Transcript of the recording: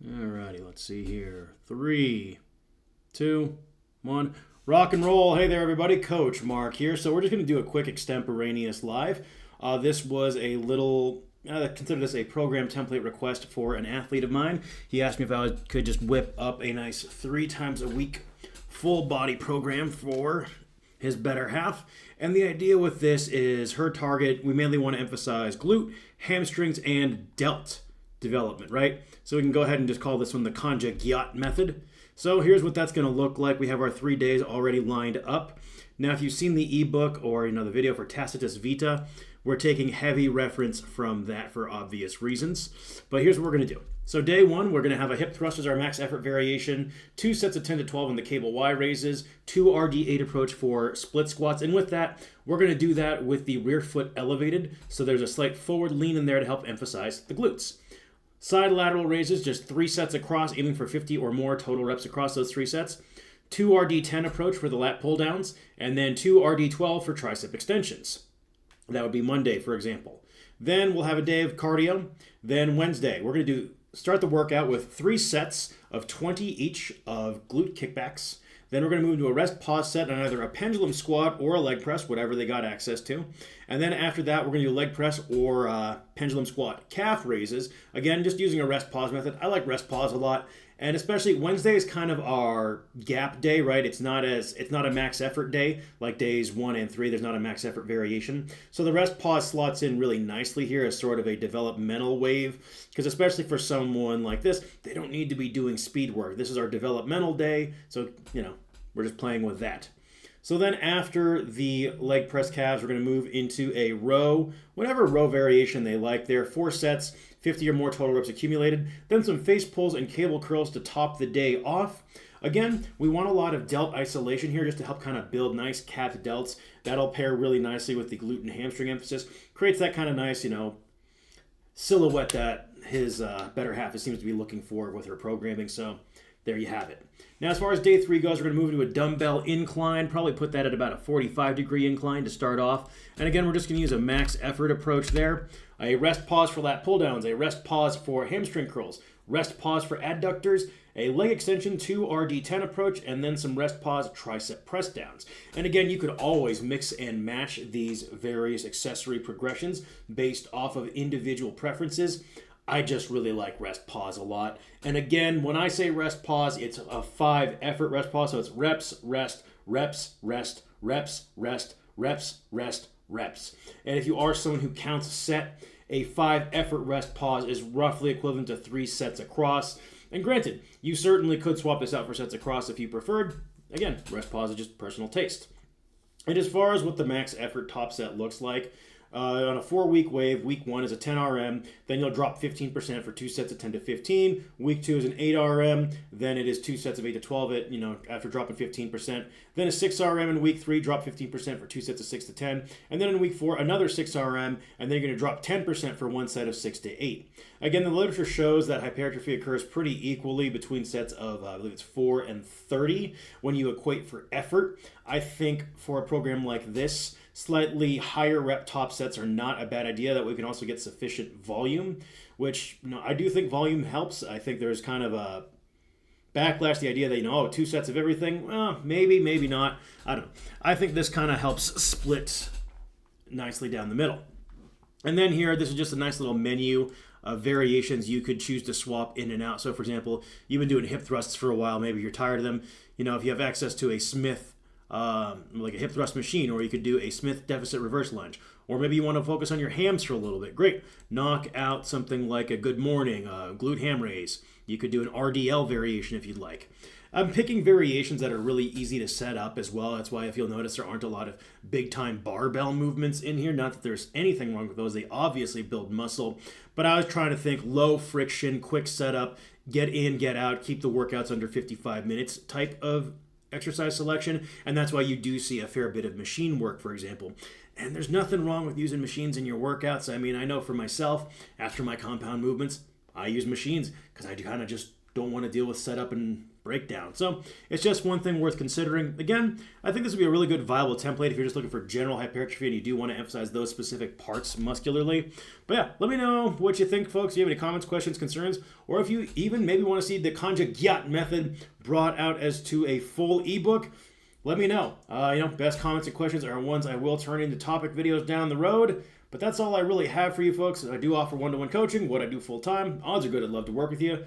Alrighty, let's see here. 3, 2, 1. Rock and roll. Hey there, everybody. Coach Mark here. So we're just going to do a quick extemporaneous live. This was a little, consider this a program template request for an athlete of mine. He asked me if I could just whip up a nice 3 times a week full body program for his better half. And the idea with this is her target, we mainly want to emphasize glute, hamstrings, and delt development, right? So we can go ahead and just call this one the Conju-GYAT method. So here's what that's going to look like. We have our 3 days already lined up. Now, if you've seen the ebook or the video for Tacitus Vita, we're taking heavy reference from that for obvious reasons. But here's what we're going to do. So day 1, we're going to have a hip thrust as our max effort variation, 2 sets of 10 to 12 in the cable Y raises, 2 RD8 approach for split squats. And with that, we're going to do that with the rear foot elevated. So there's a slight forward lean in there to help emphasize the glutes. Side lateral raises, just 3 sets across, aiming for 50 or more total reps across those 3 sets. 2 RD10 approach for the lat pull downs, and then 2 RD12 for tricep extensions. That would be Monday, for example. Then we'll have a day of cardio. Then Wednesday, we're going to start the workout with 3 sets of 20 each of glute kickbacks. Then we're going to move into a rest pause set on either a pendulum squat or a leg press, whatever they got access to. And then after that, we're going to do leg press or pendulum squat calf raises. Again, just using a rest pause method. I like rest pause a lot. And especially Wednesday is kind of our gap day, right? It's not a max effort day like days 1 and 3. There's not a max effort variation. So the rest pause slots in really nicely here as sort of a developmental wave, because especially for someone like this, they don't need to be doing speed work. This is our developmental day, so we're just playing with that. So then after the leg press calves, we're going to move into a row, whatever row variation they like there. 4 sets, 50 or more total reps accumulated. Then some face pulls and cable curls to top the day off. Again, we want a lot of delt isolation here just to help kind of build nice capped delts. That'll pair really nicely with the glute and hamstring emphasis. Creates that kind of nice, silhouette that his better half seems to be looking for with her programming. So there you have it. Now, as far as day 3 goes, we're going to move into a dumbbell incline, probably put that at about a 45-degree incline to start off. And again, we're just going to use a max effort approach there. A rest pause for lat pull downs, a rest pause for hamstring curls, rest pause for adductors, a leg extension 2 RD10 approach, and then some rest pause tricep press downs. And again, you could always mix and match these various accessory progressions based off of individual preferences. I just really like rest pause a lot. And again, when I say rest pause, it's a 5 effort rest pause. So it's reps, rest, reps, rest, reps, rest, reps, rest, reps. And if you are someone who counts set, a 5 effort rest pause is roughly equivalent to 3 sets across. And granted, you certainly could swap this out for sets across if you preferred. Again, rest pause is just personal taste. And as far as what the max effort top set looks like, on a 4-week wave, week 1 is a 10 RM, then you'll drop 15% for 2 sets of 10 to 15. Week 2 is an 8 RM, then it is 2 sets of 8 to 12 after dropping 15%. Then a 6 RM in week 3, drop 15% for 2 sets of 6 to 10. And then in week 4, another 6 RM, and then you're going to drop 10% for 1 set of 6 to 8. Again, the literature shows that hypertrophy occurs pretty equally between sets of, I believe it's 4 and 30 when you equate for effort. I think for a program like this, slightly higher rep top sets are not a bad idea. That we can also get sufficient volume, which I do think volume helps. I think there's kind of a backlash, the idea that 2 sets of everything. Well, maybe not. I don't know. I think this kind of helps split nicely down the middle. And then here, this is just a nice little menu of variations you could choose to swap in and out. So for example, you've been doing hip thrusts for a while. Maybe you're tired of them. If you have access to a Smith like a hip thrust machine, or you could do a Smith deficit reverse lunge, or maybe you want to focus on your hams for a little bit. Great. Knock out something like a good morning, glute ham raise. You could do an RDL variation if you'd like. I'm picking variations that are really easy to set up as well. That's why if you'll notice there aren't a lot of big time barbell movements in here. Not that there's anything wrong with those. They obviously build muscle. But I was trying to think low friction, quick setup, get in, get out, keep the workouts under 55 minutes type of exercise selection, and that's why you do see a fair bit of machine work, for example. And there's nothing wrong with using machines in your workouts. I mean, I know for myself, after my compound movements, I use machines because I kind of just don't want to deal with setup and breakdown. So it's just one thing worth considering. Again, I think this would be a really good viable template if you're just looking for general hypertrophy and you do want to emphasize those specific parts muscularly. But yeah, let me know what you think, folks. If you have any comments, questions, concerns, or if you even maybe want to see the Conju-GYAT method brought out as to a full ebook, let me know. Best comments and questions are ones I will turn into topic videos down the road. But that's all I really have for you folks. I do offer one-to-one coaching, what I do full-time. Odds are good I'd love to work with you.